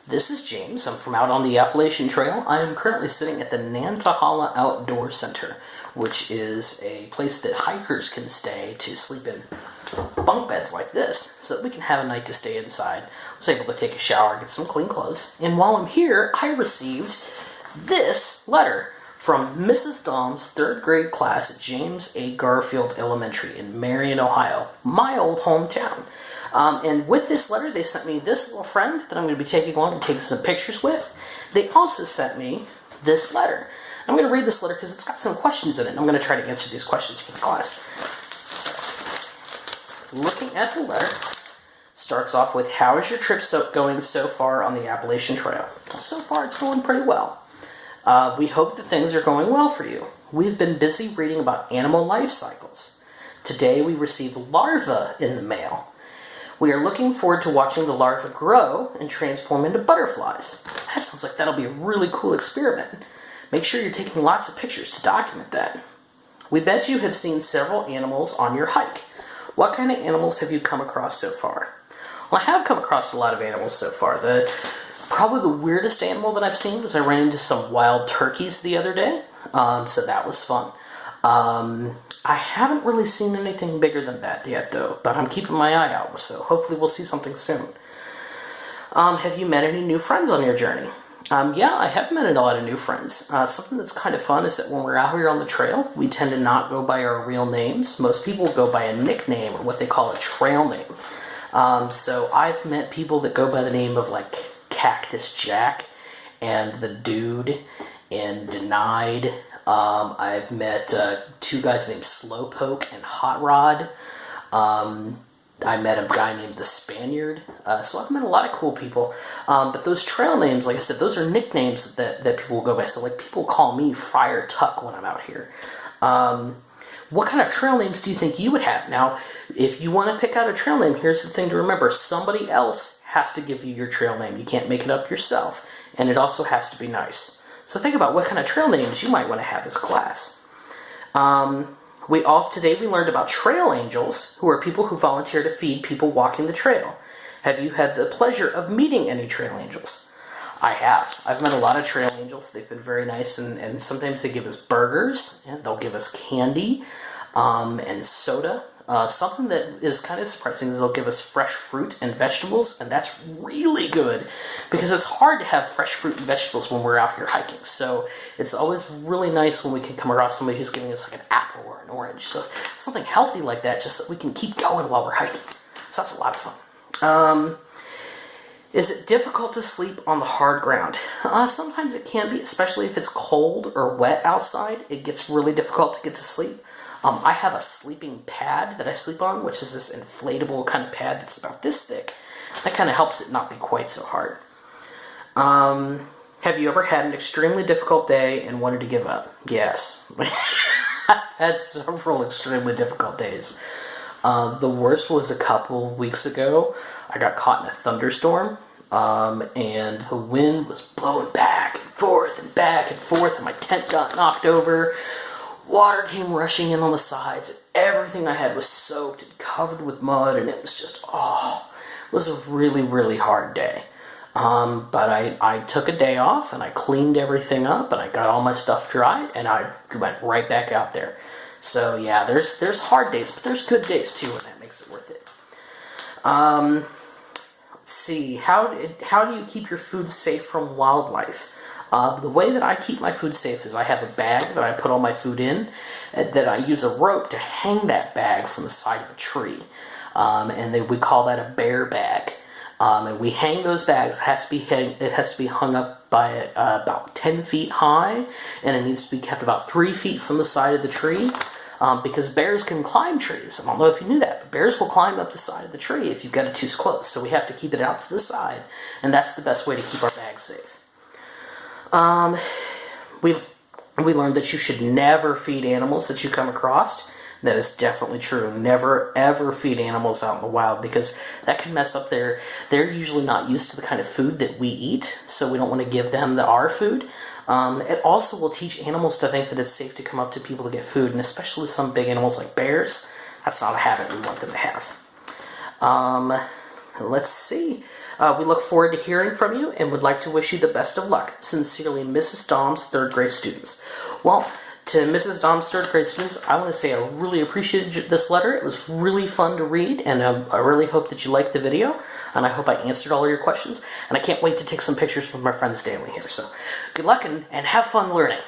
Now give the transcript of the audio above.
This is James. I'm from out on the Appalachian Trail. I am currently sitting at the Nantahala Outdoor Center, which is a place that hikers can stay to sleep in bunk beds like this, so that we can have a night to stay inside. I was able to take a shower, get some clean clothes, and while I'm here, I received this letter from Mrs. Daum's 3rd grade class at James A. Garfield Elementary in Marion, Ohio, my old hometown. And with this letter, they sent me this little friend that I'm going to be taking along and taking some pictures with. They also sent me this letter. I'm going to read this letter because it's got some questions in it, and I'm going to try to answer these questions for the class. So, looking at the letter, starts off with, how is your trip going so far on the Appalachian Trail? Well, so far, it's going pretty well. We hope that things are going well for you. We've been busy reading about animal life cycles. Today, we received larvae in the mail. We are looking forward to watching the larvae grow and transform into butterflies. That sounds like that'll be a really cool experiment. Make sure you're taking lots of pictures to document that. We bet you have seen several animals on your hike. What kind of animals have you come across so far? Well, I have come across a lot of animals so far. Probably the weirdest animal that I've seen was I ran into some wild turkeys the other day, so that was fun. I haven't really seen anything bigger than that yet, though, but I'm keeping my eye out, so hopefully we'll see something soon. Have you met any new friends on your journey? Yeah, I have met a lot of new friends. Something that's kind of fun is that when we're out here on the trail, we tend to not go by our real names. Most people go by a nickname, or what they call a trail name. So I've met people that go by the name of, like, Cactus Jack, and The Dude, and Denied. I've met 2 guys named Slowpoke and Hot Rod. I met a guy named The Spaniard. So I've met a lot of cool people. But those trail names, like I said, those are nicknames that people will go by. So, like, people call me Friar Tuck when I'm out here. What kind of trail names do you think you would have? Now, if you want to pick out a trail name, here's the thing to remember. Somebody else has to give you your trail name. You can't make it up yourself. And it also has to be nice. So think about what kind of trail names you might want to have as a class. Today we learned about trail angels, who are people who volunteer to feed people walking the trail. Have you had the pleasure of meeting any trail angels? I have. I've met a lot of trail angels. They've been very nice, and sometimes they give us burgers, and they'll give us candy, and soda. Something that is kind of surprising is they'll give us fresh fruit and vegetables, and that's really good because it's hard to have fresh fruit and vegetables when we're out here hiking. So it's always really nice when we can come across somebody who's giving us like an apple or an orange. So something healthy like that, just so we can keep going while we're hiking. So that's a lot of fun. Is it difficult to sleep on the hard ground? Sometimes it can be, especially if it's cold or wet outside. It gets really difficult to get to sleep. I have a sleeping pad that I sleep on, which is this inflatable kind of pad that's about this thick. That kind of helps it not be quite so hard. Have you ever had an extremely difficult day and wanted to give up? Yes. I've had several extremely difficult days. The worst was a couple weeks ago. I got caught in a thunderstorm, and the wind was blowing back and forth, and my tent got knocked over. Water came rushing in on the sides, and everything I had was soaked and covered with mud, and it was just, it was a really, really hard day. But I took a day off, and I cleaned everything up, and I got all my stuff dried, and I went right back out there. So, yeah, there's hard days, but there's good days, too, and that makes it worth it. Let's see, how do you keep your food safe from wildlife? The way that I keep my food safe is I have a bag that I put all my food in, that I use a rope to hang that bag from the side of a tree. We call that a bear bag. And we hang those bags. It has to be hung up by about 10 feet high, and it needs to be kept about 3 feet from the side of the tree, because bears can climb trees. I don't know if you knew that, but bears will climb up the side of the tree if you've got it too close. So we have to keep it out to the side, and that's the best way to keep our bags safe. We learned that you should never feed animals that you come across. That is definitely true. Never, ever feed animals out in the wild, because that can mess up they're usually not used to the kind of food that we eat, so we don't want to give them our food. It also will teach animals to think that it's safe to come up to people to get food, and especially with some big animals like bears, that's not a habit we want them to have. Let's see. We look forward to hearing from you and would like to wish you the best of luck. Sincerely, Mrs. Daum's third grade students. Well, to Mrs. Daum's third grade students, I want to say I really appreciated this letter. It was really fun to read, and I really hope that you liked the video, and I hope I answered all your questions, and I can't wait to take some pictures with my friend Stanley here. So good luck and have fun learning.